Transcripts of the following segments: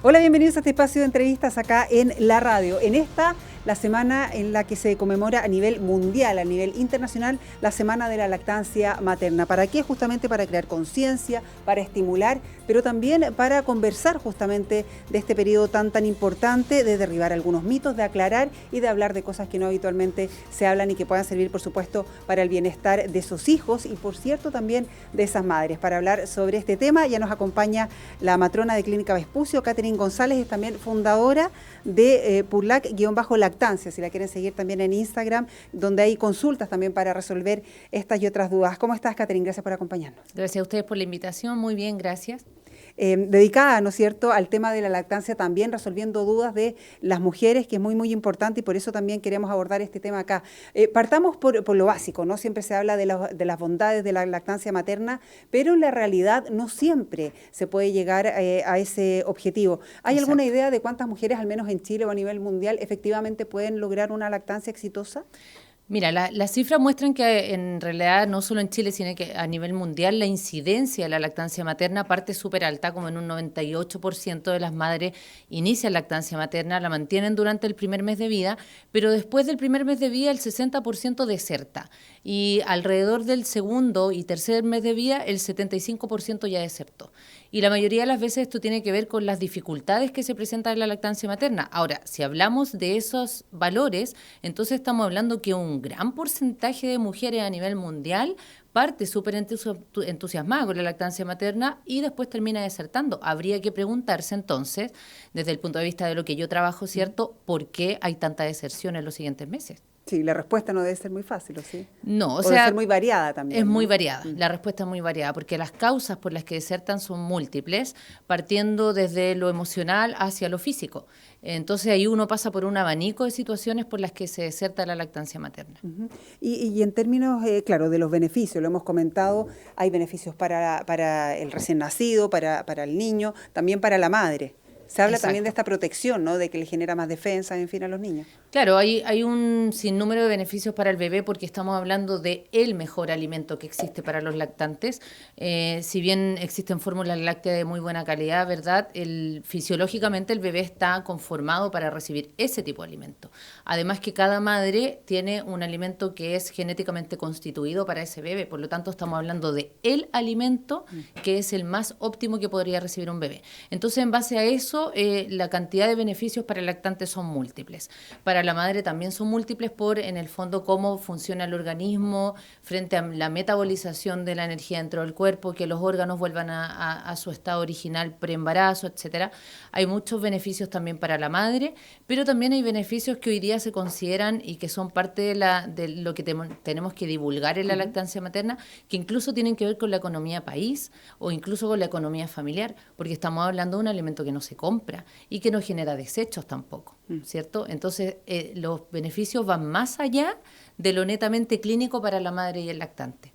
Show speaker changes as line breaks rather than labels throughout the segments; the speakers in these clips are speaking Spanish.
Hola, bienvenidos a este espacio de entrevistas acá en la radio. En esta, la semana en la que se conmemora a nivel mundial, a nivel internacional, la Semana de la Lactancia Materna. ¿Para qué? Justamente para crear conciencia, para estimular, pero también para conversar justamente de este periodo tan importante, de derribar algunos mitos, de aclarar y de hablar de cosas que no habitualmente se hablan y que puedan servir, por supuesto, para el bienestar de sus hijos y, por cierto, también de esas madres. Para hablar sobre este tema ya nos acompaña la matrona de Clínica Vespucio, Catherine González, es también fundadora de Purlac-Lactancia, si la quieren seguir también en Instagram, donde hay consultas también para resolver estas y otras dudas. ¿Cómo estás, Catherine? Gracias por acompañarnos.
Gracias a ustedes por la invitación, muy bien, gracias.
Dedicada, ¿no es cierto?, al tema de la lactancia, también resolviendo dudas de las mujeres, que es muy importante, y por eso también queremos abordar este tema acá. Partamos por lo básico, ¿no? Siempre se habla de las bondades de la lactancia materna, pero en la realidad no siempre se puede llegar a ese objetivo. ¿Hay
Exacto.
alguna idea de cuántas mujeres, al menos en Chile o a nivel mundial, efectivamente pueden lograr una lactancia exitosa?
Mira, las cifras muestran que en realidad no solo en Chile, sino que a nivel mundial la incidencia de la lactancia materna parte súper alta, como en un 98% de las madres inician lactancia materna, la mantienen durante el primer mes de vida, pero después del primer mes de vida el 60% deserta y alrededor del segundo y tercer mes de vida el 75% ya desertó. Y la mayoría de las veces esto tiene que ver con las dificultades que se presentan en la lactancia materna. Ahora, si hablamos de esos valores, entonces estamos hablando que un gran porcentaje de mujeres a nivel mundial parte súper entusiasmada con la lactancia materna y después termina desertando. Habría que preguntarse entonces, desde el punto de vista de lo que yo trabajo, ¿cierto?, ¿por qué hay tanta deserción en los siguientes meses?
Sí, la respuesta no debe ser muy fácil, ¿o sí?
No, o
debe
sea,
ser muy variada también,
es
¿no?
muy variada, la respuesta es muy variada, porque las causas por las que desertan son múltiples, partiendo desde lo emocional hacia lo físico. Entonces ahí uno pasa por un abanico de situaciones por las que se deserta la lactancia materna.
Y en términos, claro, de los beneficios, lo hemos comentado, hay beneficios para el recién nacido, para el niño, también para la madre. Se habla
Exacto.
también de esta protección, ¿no?, de que le genera más defensa, en fin, a los niños.
Claro, hay un sinnúmero de beneficios para el bebé porque estamos hablando de el mejor alimento que existe para los lactantes. Si bien existen fórmulas lácteas de muy buena calidad, ¿verdad? Fisiológicamente el bebé está conformado para recibir ese tipo de alimento. Además que cada madre tiene un alimento que es genéticamente constituido para ese bebé. Por lo tanto, estamos hablando de el alimento que es el más óptimo que podría recibir un bebé. Entonces, en base a eso, la cantidad de beneficios para el lactante son múltiples. Para la madre también son múltiples por, en el fondo, cómo funciona el organismo frente a la metabolización de la energía dentro del cuerpo, que los órganos vuelvan a su estado original preembarazo, etcétera. Hay muchos beneficios también para la madre, pero también hay beneficios que hoy día se consideran y que son parte de lo que tenemos que divulgar en la lactancia materna, que incluso tienen que ver con la economía país o incluso con la economía familiar, porque estamos hablando de un alimento que no se compra y que no genera desechos tampoco, ¿cierto? Entonces, los beneficios van más allá de lo netamente clínico para la madre y el lactante.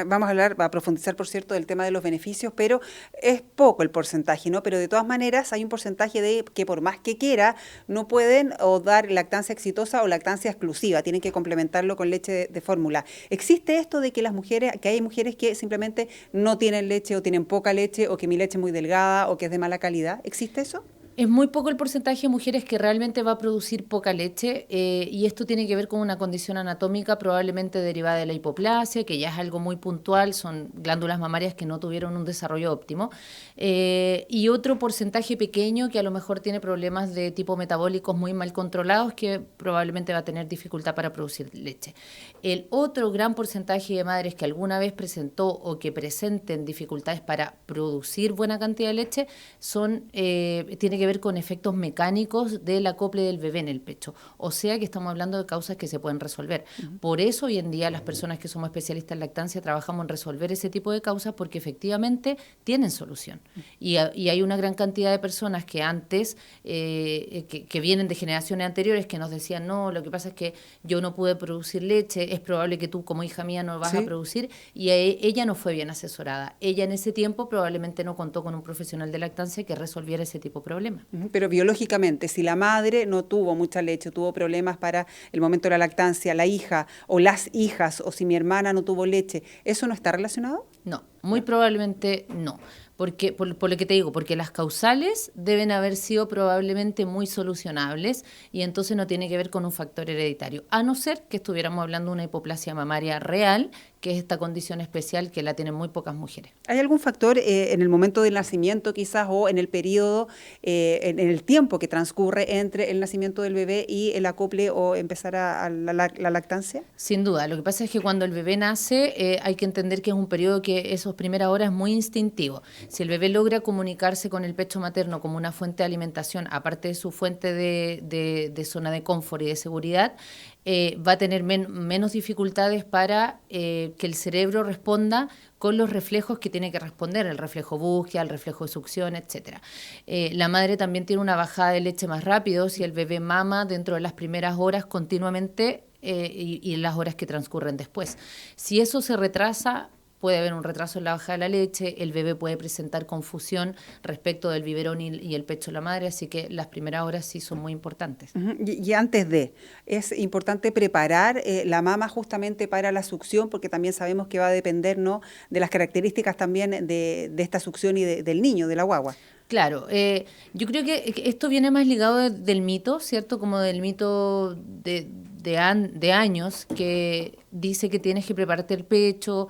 Vamos a profundizar, por cierto, del tema de los beneficios, pero es poco el porcentaje, ¿no? Pero de todas maneras hay un porcentaje de que por más que quiera, no pueden o dar lactancia exitosa o lactancia exclusiva, tienen que complementarlo con leche de fórmula. ¿Existe esto de que hay mujeres que simplemente no tienen leche o tienen poca leche o que mi leche es muy delgada o que es de mala calidad? ¿Existe eso?
Es muy poco el porcentaje de mujeres que realmente va a producir poca leche y esto tiene que ver con una condición anatómica probablemente derivada de la hipoplasia, que ya es algo muy puntual, son glándulas mamarias que no tuvieron un desarrollo óptimo, y otro porcentaje pequeño que a lo mejor tiene problemas de tipo metabólicos muy mal controlados que probablemente va a tener dificultad para producir leche. El otro gran porcentaje de madres que alguna vez presentó o que presenten dificultades para producir buena cantidad de leche tiene que ver con efectos mecánicos del acople del bebé en el pecho. O sea que estamos hablando de causas que se pueden resolver. Por eso hoy en día las personas que somos especialistas en lactancia trabajamos en resolver ese tipo de causas porque efectivamente tienen solución. Y hay una gran cantidad de personas que antes, que vienen de generaciones anteriores, que nos decían, no, lo que pasa es que yo no pude producir leche, es probable que tú como hija mía no vas a producir, y ella no fue bien asesorada. Ella en ese tiempo probablemente no contó con un profesional de lactancia que resolviera ese tipo de problemas.
Pero biológicamente, si la madre no tuvo mucha leche, tuvo problemas para el momento de la lactancia, la hija o las hijas, o si mi hermana no tuvo leche, ¿eso no está relacionado?
No. Muy probablemente no. Porque, por lo que te digo, porque las causales deben haber sido probablemente muy solucionables y entonces no tiene que ver con un factor hereditario, a no ser que estuviéramos hablando de una hipoplasia mamaria real, que es esta condición especial que la tienen muy pocas mujeres.
¿Hay algún factor en el momento del nacimiento quizás o en el periodo, en el tiempo que transcurre entre el nacimiento del bebé y el acople o empezar a la lactancia?
Sin duda, lo que pasa es que cuando el bebé nace hay que entender que es un periodo que esas primeras horas es muy instintivo. Si el bebé logra comunicarse con el pecho materno como una fuente de alimentación, aparte de su fuente de zona de confort y de seguridad, va a tener menos dificultades para que el cerebro responda con los reflejos que tiene que responder, el reflejo búsqueda, el reflejo de succión, etcétera. La madre también tiene una bajada de leche más rápido si el bebé mama dentro de las primeras horas continuamente y en las horas que transcurren después. Si eso se retrasa, puede haber un retraso en la bajada de la leche, el bebé puede presentar confusión respecto del biberón y el pecho de la madre, así que las primeras horas sí son muy importantes.
Y antes es importante preparar la mama justamente para la succión, porque también sabemos que va a depender, ¿no?, de las características también de esta succión y del niño, de la guagua.
Claro, yo creo que esto viene más ligado del mito, ¿cierto? Como del mito de años que dice que tienes que prepararte el pecho,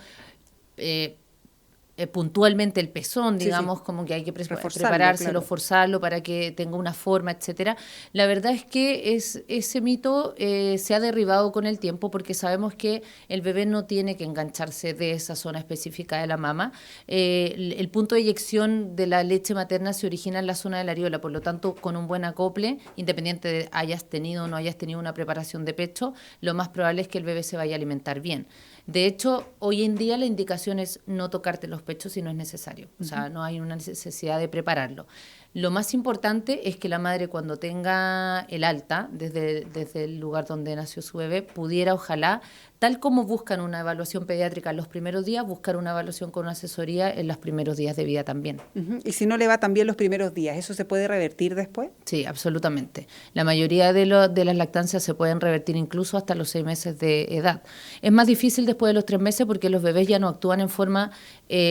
puntualmente el pezón, digamos, sí. Como que hay que preparárselo, claro, forzarlo para que tenga una forma, etcétera. La verdad es que ese mito se ha derribado con el tiempo porque sabemos que el bebé no tiene que engancharse de esa zona específica de la mama. El punto de eyección de la leche materna se origina en la zona de la areola, por lo tanto, con un buen acople, independiente de hayas tenido o no hayas tenido una preparación de pecho, lo más probable es que el bebé se vaya a alimentar bien. De hecho, hoy en día la indicación es no tocarte los pechos si no es necesario. O sea, no hay una necesidad de prepararlo. Lo más importante es que la madre, cuando tenga el alta, desde el lugar donde nació su bebé, pudiera, ojalá, tal como buscan una evaluación pediátrica en los primeros días, buscar una evaluación con una asesoría en los primeros días de vida también.
Y si no le va tan bien los primeros días, ¿eso se puede revertir después?
Sí, absolutamente. La mayoría de las lactancias se pueden revertir incluso hasta los 6 meses de edad. Es más difícil después de los 3 meses porque los bebés ya no actúan en forma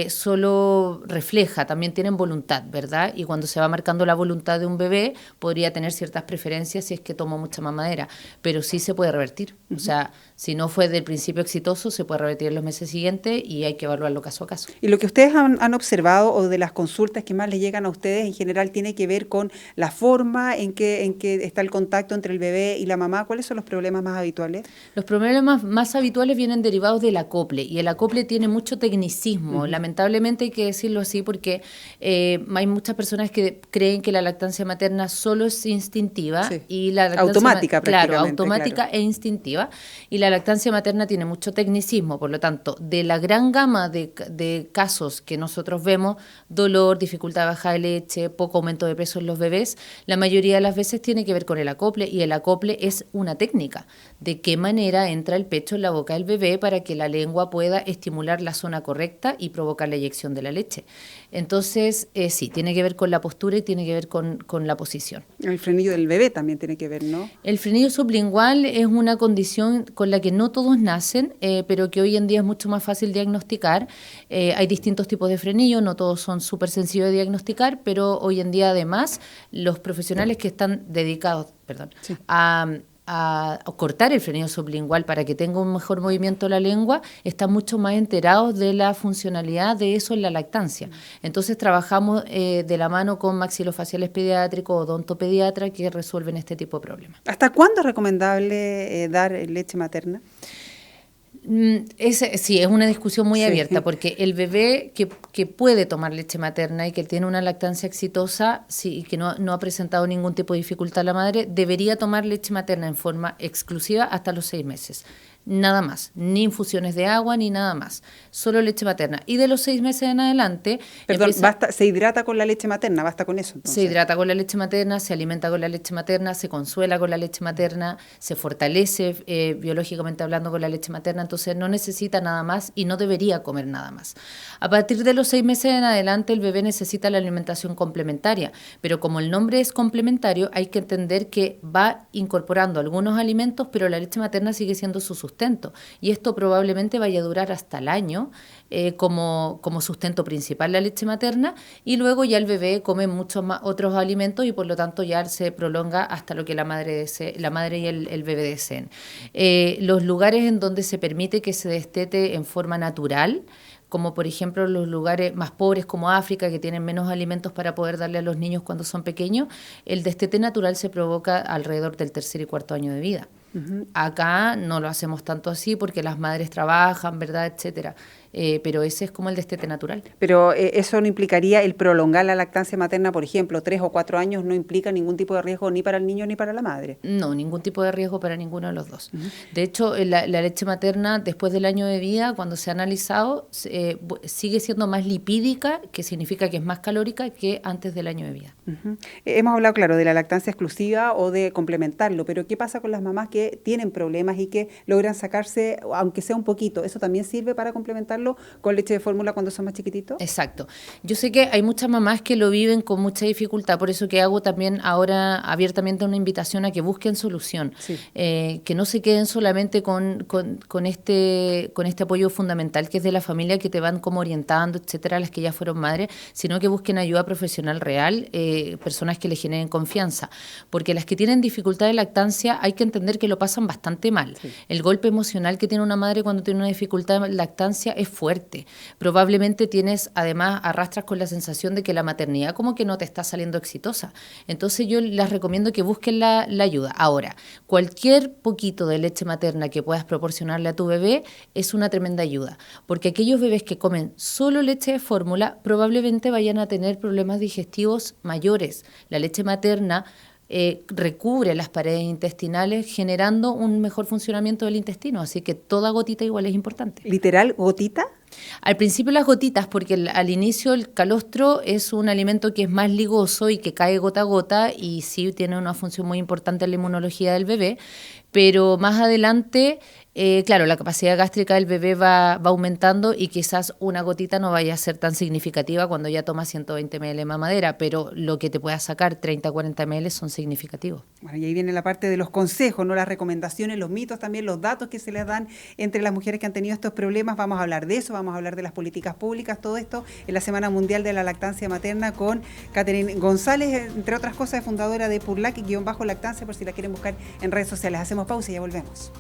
solo refleja, también tienen voluntad, ¿verdad? Y cuando se va marcando la voluntad de un bebé, podría tener ciertas preferencias si es que toma mucha mamadera, pero sí se puede revertir. O sea, si no fue del principio exitoso, se puede revertir en los meses siguientes y hay que evaluarlo caso a caso.
Y lo que ustedes han observado o de las consultas que más les llegan a ustedes en general tiene que ver con la forma en que está el contacto entre el bebé y la mamá. ¿Cuáles son los problemas más habituales?
Los problemas más habituales vienen derivados del acople y el acople tiene mucho tecnicismo. Lamentablemente hay que decirlo así porque hay muchas personas que creen que la lactancia materna solo es instintiva, sí, y la lactancia
automática,
claro, automática, claro, e instintiva, y la lactancia materna tiene mucho tecnicismo. Por lo tanto, de la gran gama de casos que nosotros vemos, dolor, dificultad de baja de leche, poco aumento de peso en los bebés, la mayoría de las veces tiene que ver con el acople, y el acople es una técnica de qué manera entra el pecho en la boca del bebé para que la lengua pueda estimular la zona correcta y provocar la eyección de la leche. Entonces, sí, tiene que ver con la postura y tiene que ver con la posición.
El frenillo del bebé también tiene que ver, ¿no?
El frenillo sublingual es una condición con la que no todos nacen, pero que hoy en día es mucho más fácil diagnosticar. Hay distintos tipos de frenillo, no todos son súper sencillos de diagnosticar, pero hoy en día además los profesionales que están dedicados, sí, a cortar el frenillo sublingual para que tenga un mejor movimiento de la lengua, están mucho más enterados de la funcionalidad de eso en la lactancia. Entonces trabajamos de la mano con maxilofaciales pediátricos o odontopediatras que resuelven este tipo de problemas.
¿Hasta cuándo es recomendable dar leche materna?
Sí, es una discusión muy abierta, porque el bebé que puede tomar leche materna y que tiene una lactancia exitosa, y que no ha presentado ningún tipo de dificultad a la madre, debería tomar leche materna en forma exclusiva hasta los 6 meses. Nada más, ni infusiones de agua, ni nada más, solo leche materna. Y de los 6 meses en adelante...
Perdón, se hidrata con la leche materna, basta con eso entonces.
Se hidrata con la leche materna, se alimenta con la leche materna, se consuela con la leche materna, se fortalece biológicamente hablando con la leche materna, entonces no necesita nada más y no debería comer nada más. A partir de los 6 meses en adelante el bebé necesita la alimentación complementaria, pero como el nombre es complementario, hay que entender que va incorporando algunos alimentos, pero la leche materna sigue siendo su sustento. sustento. Y esto probablemente vaya a durar hasta el año como sustento principal la leche materna, y luego ya el bebé come muchos más otros alimentos y por lo tanto ya se prolonga hasta lo que la madre y el bebé deseen. Los lugares en donde se permite que se destete en forma natural, como por ejemplo los lugares más pobres como África, que tienen menos alimentos para poder darle a los niños cuando son pequeños, el destete natural se provoca alrededor del 3er y 4.er año de vida. Uh-huh. Acá no lo hacemos tanto así porque las madres trabajan, ¿verdad?, etcétera. Pero ese es como el destete natural.
Pero eso no implicaría el prolongar la lactancia materna, por ejemplo, 3 o 4 años, no implica ningún tipo de riesgo ni para el niño ni para la madre.
No, ningún tipo de riesgo para ninguno de los dos. Uh-huh. De hecho, la leche materna después del año de vida, cuando se ha analizado, sigue siendo más lipídica, que significa que es más calórica que antes del año de vida.
Uh-huh. Hemos hablado, claro, de la lactancia exclusiva o de complementarlo, pero ¿qué pasa con las mamás que tienen problemas y que logran sacarse, aunque sea un poquito? ¿Eso también sirve para complementarlo con leche de fórmula cuando son más chiquititos?
Exacto. Yo sé que hay muchas mamás que lo viven con mucha dificultad, por eso que hago también ahora abiertamente una invitación a que busquen solución, sí. Que no se queden solamente con este apoyo fundamental que es de la familia, que te van como orientando, etcétera, las que ya fueron madres, sino que busquen ayuda profesional real, personas que les generen confianza, porque las que tienen dificultad de lactancia hay que entender que lo pasan bastante mal. Sí. El golpe emocional que tiene una madre cuando tiene una dificultad de lactancia es fuerte. Probablemente además arrastras con la sensación de que la maternidad como que no te está saliendo exitosa. Entonces yo les recomiendo que busquen la ayuda. Ahora, cualquier poquito de leche materna que puedas proporcionarle a tu bebé es una tremenda ayuda, porque aquellos bebés que comen solo leche de fórmula probablemente vayan a tener problemas digestivos mayores. La leche materna recubre las paredes intestinales generando un mejor funcionamiento del intestino, así que toda gotita igual es importante.
¿Literal gotita?
Al principio las gotitas, porque al inicio el calostro es un alimento que es más ligoso y que cae gota a gota y sí tiene una función muy importante en la inmunología del bebé, pero más adelante, claro, la capacidad gástrica del bebé va aumentando y quizás una gotita no vaya a ser tan significativa cuando ya toma 120 ml de mamadera, pero lo que te pueda sacar 30, 40 ml son significativos.
Bueno, y ahí viene la parte de los consejos, ¿no? Las recomendaciones, los mitos, también los datos que se les dan entre las mujeres que han tenido estos problemas. Vamos a hablar de eso, vamos a hablar de las políticas públicas, todo esto en la Semana Mundial de la Lactancia Materna con Catherine González, entre otras cosas, fundadora de Purlac-Lactancia, por si la quieren buscar en redes sociales. Hacemos pausa y ya volvemos.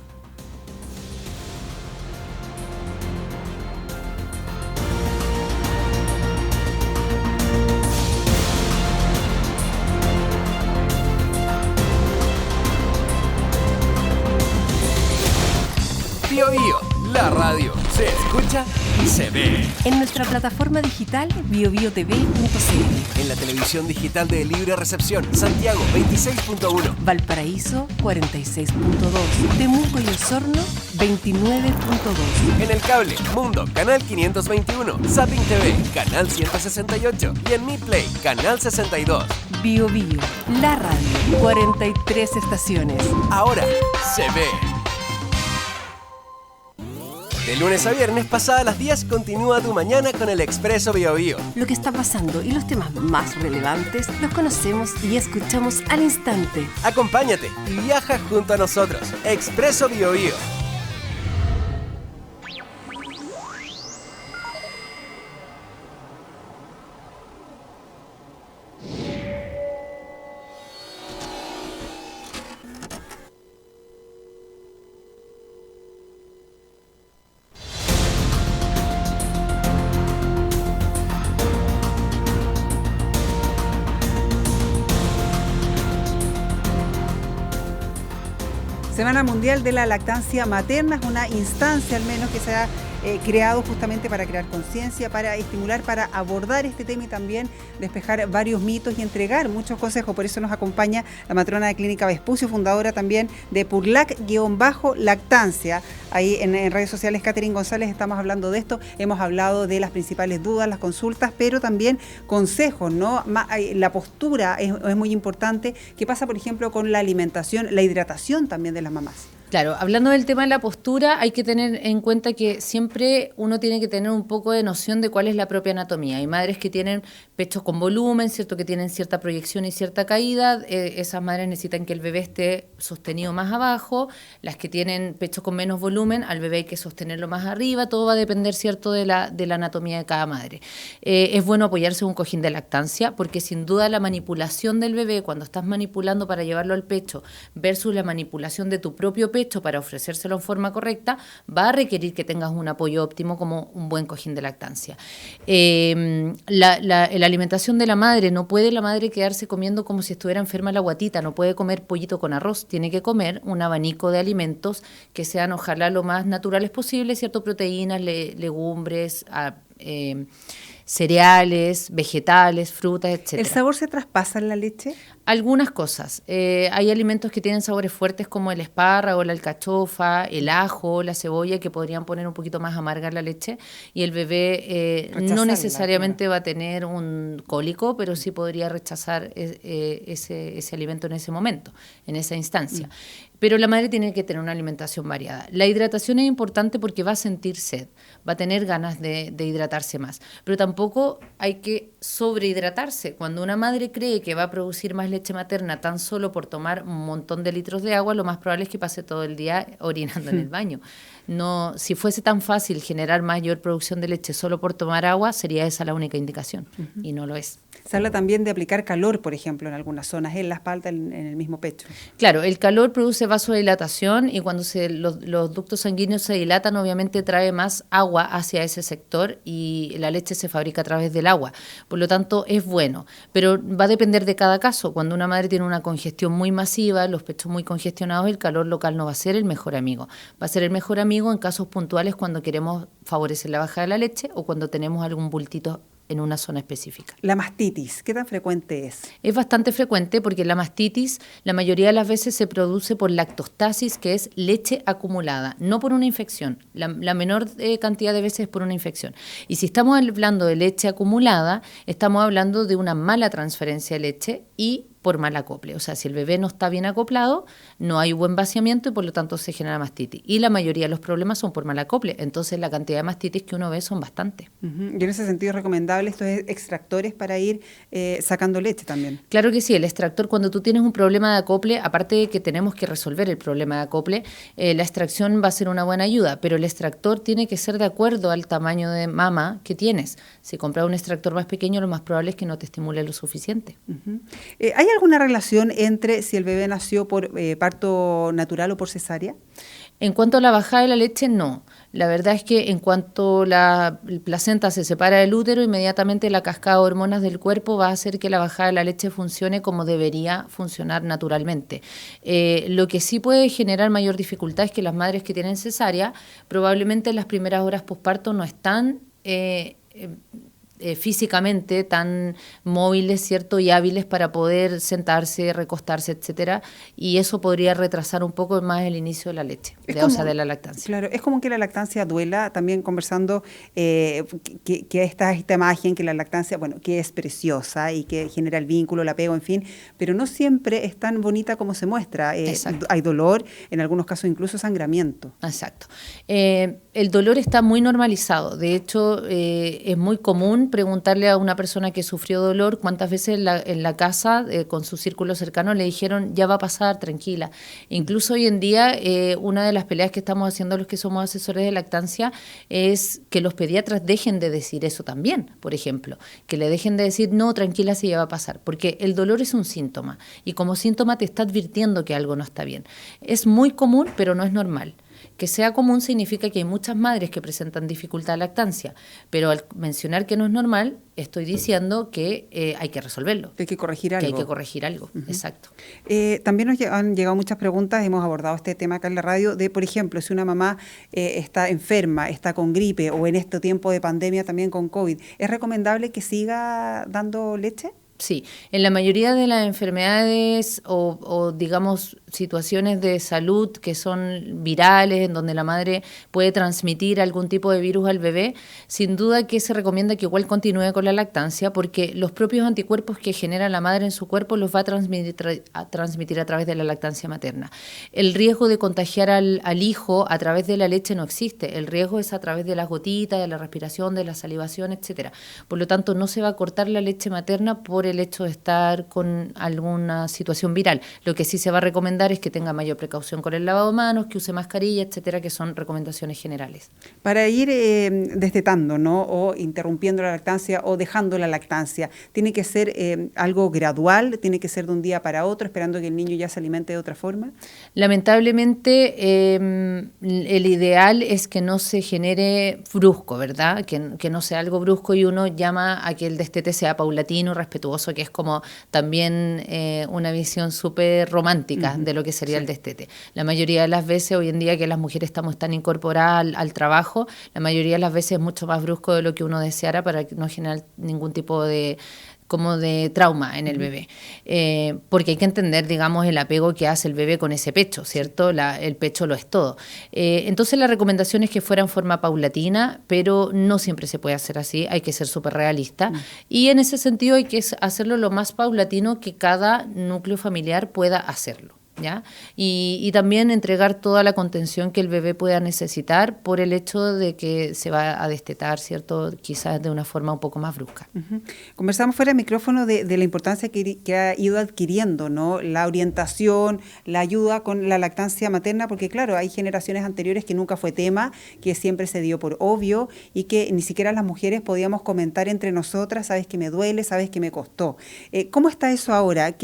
Bio Bio, la radio se escucha y se ve.
En nuestra plataforma digital biobiotv.cl.
En la televisión digital de Libre Recepción, Santiago 26.1.
Valparaíso 46.2. Temuco y Osorno 29.2.
En el cable, Mundo, canal 521. Zapping TV, canal 168. Y en Mi Play, canal 62.
Bio Bio, la radio, 43 estaciones.
Ahora se ve. De lunes a viernes, pasadas las 10, continúa tu mañana con el Expreso Bio Bio.
Lo que está pasando y los temas más relevantes los conocemos y escuchamos al instante.
Acompáñate y viaja junto a nosotros. Expreso Bio Bio.
Semana Mundial de la Lactancia Materna es una instancia al menos que se ha creado justamente para crear conciencia, para estimular, para abordar este tema y también despejar varios mitos y entregar muchos consejos. Por eso nos acompaña la matrona de Clínica Vespucio, fundadora también de Purlac-Lactancia. Ahí en redes sociales, Catherine González, estamos hablando de esto. Hemos hablado de las principales dudas, las consultas, pero también consejos, ¿no? La postura es muy importante. ¿Qué pasa, por ejemplo, con la alimentación, la hidratación también de las mamás?
Claro, hablando del tema de la postura, hay que tener en cuenta que siempre uno tiene que tener un poco de noción de cuál es la propia anatomía. Hay madres que tienen pechos con volumen, ¿cierto? Que tienen cierta proyección y cierta caída. Esas madres necesitan que el bebé esté sostenido más abajo. Las que tienen pechos con menos volumen, al bebé hay que sostenerlo más arriba. Todo va a depender, ¿cierto?, de la anatomía de cada madre. Es bueno apoyarse en un cojín de lactancia, porque sin duda la manipulación del bebé, cuando estás manipulando para llevarlo al pecho, versus la manipulación de tu propio pecho para ofrecérselo en forma correcta, va a requerir que tengas un apoyo óptimo como un buen cojín de lactancia. La alimentación de la madre, no puede la madre quedarse comiendo como si estuviera enferma la guatita, no puede comer pollito con arroz, tiene que comer un abanico de alimentos que sean ojalá lo más naturales posible, ¿cierto? Proteínas, legumbres, cereales, vegetales, frutas, etc.
¿El sabor se traspasa en la leche?
Algunas cosas. Hay alimentos que tienen sabores fuertes como el espárrago, la alcachofa, el ajo, la cebolla, que podrían poner un poquito más amarga la leche, y el bebé no necesariamente va a tener un cólico, pero sí podría rechazar ese alimento en ese momento, en esa instancia. Pero la madre tiene que tener una alimentación variada. La hidratación es importante porque va a sentir sed, va a tener ganas de hidratarse más, pero tampoco hay que sobrehidratarse. Cuando una madre cree que va a producir más leche materna tan solo por tomar un montón de litros de agua, lo más probable es que pase todo el día orinando en el baño. No, si fuese tan fácil generar mayor producción de leche solo por tomar agua, sería esa la única indicación, y no lo es.
Se habla también de aplicar calor, por ejemplo, en algunas zonas, en la espalda, en el mismo pecho.
Claro, el calor produce vasodilatación, y cuando los ductos sanguíneos se dilatan, obviamente trae más agua hacia ese sector, y la leche se fabrica a través del agua. Por lo tanto, es bueno, pero va a depender de cada caso. Cuando una madre tiene una congestión muy masiva, los pechos muy congestionados, el calor local no va a ser el mejor amigo. Va a ser el mejor amigo en casos puntuales cuando queremos favorecer la bajada de la leche o cuando tenemos algún bultito en una zona específica.
La mastitis, ¿qué tan frecuente es?
Es bastante frecuente porque la mastitis la mayoría de las veces se produce por lactostasis, que es leche acumulada, no por una infección. La menor cantidad de veces es por una infección. Y si estamos hablando de leche acumulada, estamos hablando de una mala transferencia de leche y por mal acople. O sea, si el bebé no está bien acoplado, no hay buen vaciamiento y por lo tanto se genera mastitis. Y la mayoría de los problemas son por mal acople. Entonces la cantidad de mastitis que uno ve son bastantes.
Y en ese sentido es recomendable estos extractores para ir sacando leche también.
Claro que sí, el extractor, cuando tú tienes un problema de acople, aparte de que tenemos que resolver el problema de acople, la extracción va a ser una buena ayuda, pero el extractor tiene que ser de acuerdo al tamaño de mama que tienes. Si compras un extractor más pequeño, lo más probable es que no te estimule lo suficiente.
¿Hay alguna relación entre si el bebé nació por parto natural o por cesárea?
En cuanto a la bajada de la leche, no. La verdad es que en cuanto la placenta se separa del útero, inmediatamente la cascada de hormonas del cuerpo va a hacer que la bajada de la leche funcione como debería funcionar naturalmente. Lo que sí puede generar mayor dificultad es que las madres que tienen cesárea probablemente en las primeras horas posparto no están físicamente tan móviles, ¿cierto?, y hábiles para poder sentarse, recostarse, etcétera, y eso podría retrasar un poco más el inicio de la leche, o sea, de la lactancia.
Claro, es como que la lactancia duela, también conversando que esta imagen, que la lactancia, bueno, que es preciosa y que genera el vínculo, el apego, en fin, pero no siempre es tan bonita como se muestra. Hay dolor, en algunos casos incluso sangramiento.
Exacto. El dolor está muy normalizado, de hecho es muy común preguntarle a una persona que sufrió dolor cuántas veces en la casa, con su círculo cercano, le dijeron ya va a pasar, tranquila. Incluso hoy en día, una de las peleas que estamos haciendo los que somos asesores de lactancia es que los pediatras dejen de decir eso también, por ejemplo, que le dejen de decir no, tranquila, si ya va a pasar, porque el dolor es un síntoma y como síntoma te está advirtiendo que algo no está bien. Es muy común, pero no es normal. Que sea común significa que hay muchas madres que presentan dificultad de lactancia, pero al mencionar que no es normal, estoy diciendo que hay que resolverlo.
Que hay que corregir algo.
Que hay que corregir algo, exacto.
También nos han llegado muchas preguntas, hemos abordado este tema acá en la radio, de, por ejemplo, si una mamá está enferma, está con gripe o en este tiempo de pandemia también con COVID, ¿es recomendable que siga dando leche?
Sí, en la mayoría de las enfermedades o digamos situaciones de salud que son virales, en donde la madre puede transmitir algún tipo de virus al bebé, sin duda que se recomienda que igual continúe con la lactancia, porque los propios anticuerpos que genera la madre en su cuerpo los va a transmitir a través de la lactancia materna. El riesgo de contagiar al hijo a través de la leche no existe, el riesgo es a través de las gotitas, de la respiración, de la salivación, etcétera. Por lo tanto, no se va a cortar la leche materna por el hecho de estar con alguna situación viral. Lo que sí se va a recomendar es que tenga mayor precaución con el lavado de manos, que use mascarilla, etcétera, que son recomendaciones generales.
Para ir destetando, ¿no? O interrumpiendo la lactancia o dejando la lactancia, ¿tiene que ser algo gradual? ¿Tiene que ser de un día para otro, esperando que el niño ya se alimente de otra forma?
Lamentablemente, el ideal es que no se genere brusco, ¿verdad? Que no sea algo brusco y uno llama a que el destete sea paulatino, respetuoso, que es como también una visión súper romántica de lo que sería el destete. La mayoría de las veces, hoy en día que las mujeres estamos tan incorporadas al trabajo, la mayoría de las veces es mucho más brusco de lo que uno deseara para no generar ningún tipo de trauma en el bebé, porque hay que entender, digamos, el apego que hace el bebé con ese pecho, ¿cierto? El pecho lo es todo. Entonces la recomendación es que fuera en forma paulatina, pero no siempre se puede hacer así, hay que ser súper realista, y en ese sentido hay que hacerlo lo más paulatino que cada núcleo familiar pueda hacerlo. ¿Ya? Y también entregar toda la contención que el bebé pueda necesitar por el hecho de que se va a destetar, ¿cierto? Quizás de una forma un poco más brusca.
Conversamos fuera de micrófono de la importancia que ha ido adquiriendo, ¿no? La orientación, la ayuda con la lactancia materna, porque claro, hay generaciones anteriores que nunca fue tema, que siempre se dio por obvio y que ni siquiera las mujeres podíamos comentar entre nosotras, sabes que me duele, sabes que me costó. ¿Cómo está eso ahora?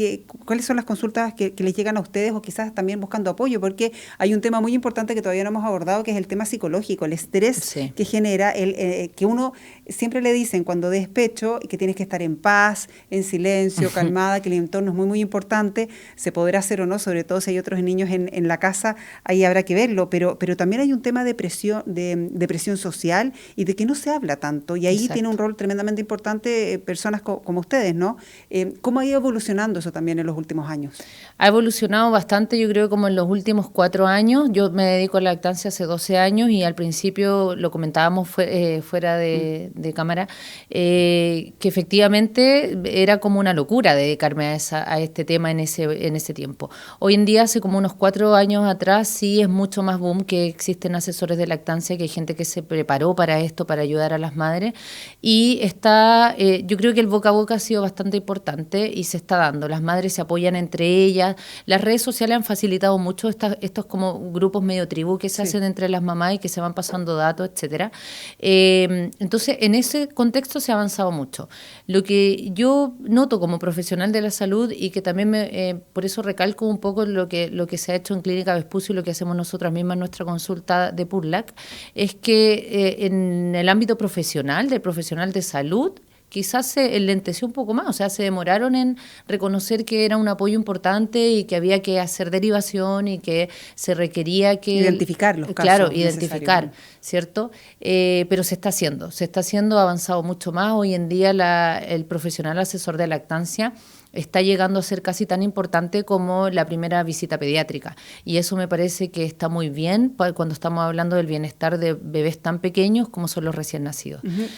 ¿Cuáles son las consultas que les llegan a ustedes o quizás también buscando apoyo? Porque hay un tema muy importante que todavía no hemos abordado, que es el tema psicológico, el estrés que genera, que uno siempre le dicen cuando despecho que tienes que estar en paz, en silencio, calmada, que el entorno es muy, muy importante, se podrá hacer o no, sobre todo si hay otros niños en la casa, ahí habrá que verlo, pero también hay un tema de presión social y de que no se habla tanto, y ahí tiene un rol tremendamente importante personas como ustedes, ¿no? ¿Cómo ha ido evolucionando eso también en los últimos años?
Ha evolucionado bastante, yo creo, como en los últimos 4 años. Yo me dedico a la lactancia hace 12 años y al principio lo comentábamos fuera de cámara, que efectivamente era como una locura dedicarme a este tema en ese tiempo. Hoy en día, hace como unos 4 años atrás, sí es mucho más boom que existen asesores de lactancia, que hay gente que se preparó para esto, para ayudar a las madres, y yo creo que el boca a boca ha sido bastante importante y se está dando. Las madres se apoyan entre ellas, las redes sociales han facilitado mucho estos como grupos medio tribu que se hacen entre las mamás y que se van pasando datos, etcétera. Entonces, en ese contexto se ha avanzado mucho. Lo que yo noto como profesional de la salud y que también por eso recalco un poco lo que se ha hecho en Clínica Vespucio y lo que hacemos nosotras mismas en nuestra consulta de PURLAC, es que en el ámbito profesional, del profesional de salud, quizás se enlenteció un poco más, o sea, se demoraron en reconocer que era un apoyo importante y que había que hacer derivación y que se requería que...
Identificar los casos.
Claro, identificar, ¿cierto? Pero se está haciendo, ha avanzado mucho más. Hoy en día el profesional asesor de lactancia está llegando a ser casi tan importante como la primera visita pediátrica. Y eso me parece que está muy bien cuando estamos hablando del bienestar de bebés tan pequeños como son los recién nacidos.
Uh-huh.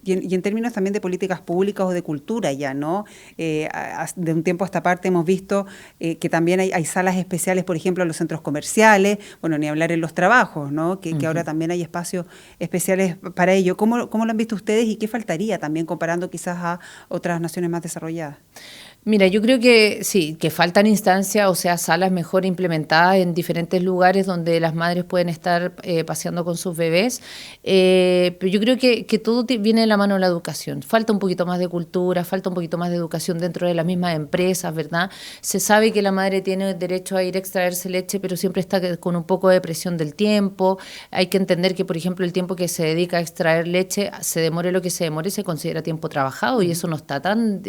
Y en términos también de políticas públicas o de cultura ya, ¿no? De un tiempo a esta parte hemos visto que también hay salas especiales, por ejemplo, en los centros comerciales, bueno, ni hablar en los trabajos, ¿no? Que ahora también hay espacios especiales para ello. ¿Cómo lo han visto ustedes y qué faltaría también comparando quizás a otras naciones más desarrolladas?
Mira, yo creo que sí, que faltan instancias, o sea, salas mejor implementadas en diferentes lugares donde las madres pueden estar paseando con sus bebés, pero yo creo que todo viene de la mano de la educación. Falta un poquito más de cultura, falta un poquito más de educación dentro de las mismas empresas, ¿verdad? Se sabe que la madre tiene derecho a ir a extraerse leche, pero siempre está con un poco de presión del tiempo. Hay que entender que, por ejemplo, el tiempo que se dedica a extraer leche, se demore lo que se demore, se considera tiempo trabajado y eso no está tan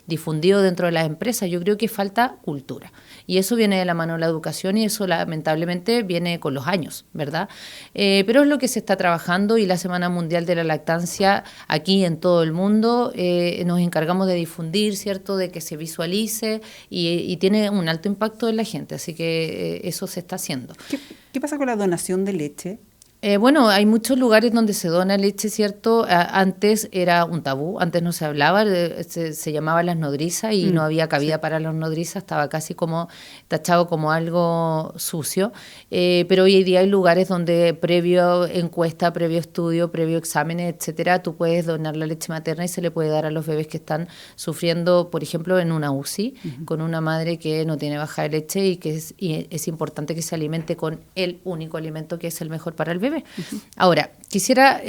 difundido veo dentro de las empresas. Yo creo que falta cultura. Y eso viene de la mano de la educación y eso lamentablemente viene con los años, ¿verdad? Pero es lo que se está trabajando y la Semana Mundial de la Lactancia aquí en todo el mundo nos encargamos de difundir, ¿cierto? De que se visualice y tiene un alto impacto en la gente. Así que eso se está haciendo.
¿Qué pasa con la donación de leche?
Bueno, hay muchos lugares donde se dona leche, ¿cierto? Antes era un tabú, antes no se hablaba, se llamaba las nodrizas y no había cabida para las nodrizas, estaba casi como tachado como algo sucio, pero hoy en día hay lugares donde previo encuesta, previo estudio, previo exámenes, etcétera, tú puedes donar la leche materna y se le puede dar a los bebés que están sufriendo, por ejemplo, en una UCI, con una madre que no tiene baja de leche y que es importante que se alimente con el único alimento que es el mejor para el bebé. Ahora, quisiera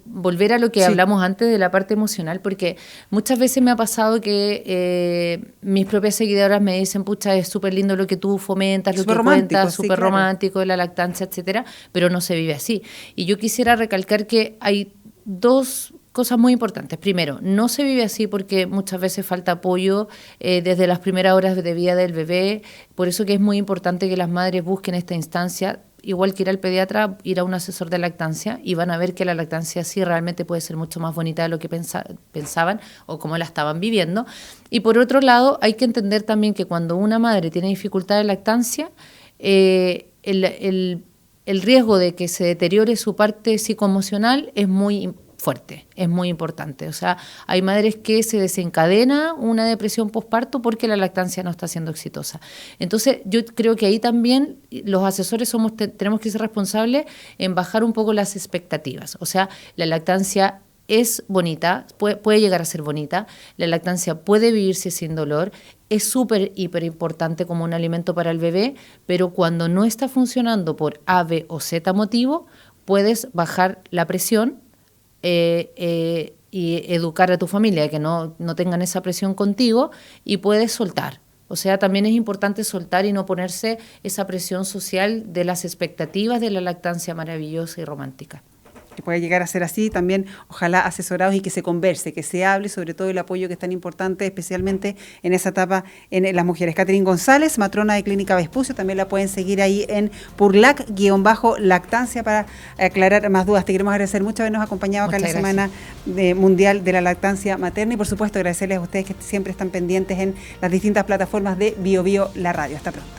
volver a lo que hablamos antes de la parte emocional, porque muchas veces me ha pasado que mis propias seguidoras me dicen, pucha, es súper lindo lo que tú fomentas, lo que cuentas, súper romántico de la lactancia, etcétera, pero no se vive así. Y yo quisiera recalcar que hay dos cosas muy importantes. Primero, no se vive así porque muchas veces falta apoyo desde las primeras horas de vida del bebé, por eso que es muy importante que las madres busquen esta instancia, igual que ir al pediatra, ir a un asesor de lactancia y van a ver que la lactancia sí realmente puede ser mucho más bonita de lo que pensaban o como la estaban viviendo. Y por otro lado, hay que entender también que cuando una madre tiene dificultad de lactancia, el riesgo de que se deteriore su parte psicoemocional es muy fuerte, es muy importante. O sea, hay madres que se desencadena una depresión posparto porque la lactancia no está siendo exitosa. Entonces, yo creo que ahí también los asesores tenemos que ser responsables en bajar un poco las expectativas. O sea, la lactancia es bonita, puede llegar a ser bonita, la lactancia puede vivirse sin dolor, es súper, hiper importante como un alimento para el bebé, pero cuando no está funcionando por A, B o Z motivo, puedes bajar la presión y educar a tu familia, que no tengan esa presión contigo y puedes soltar. O sea, también es importante soltar y no ponerse esa presión social de las expectativas de la lactancia maravillosa y romántica.
Que puede llegar a ser así, también ojalá asesorados y que se converse, que se hable sobre todo el apoyo que es tan importante, especialmente en esa etapa en las mujeres. Catherine González, matrona de Clínica Vespucio, también la pueden seguir ahí en Purlac_lactancia para aclarar más dudas. Te queremos agradecer mucho habernos acompañado acá en la Semana Mundial de la Lactancia Materna y por supuesto agradecerles a ustedes que siempre están pendientes en las distintas plataformas de Bio Bio La Radio. Hasta pronto.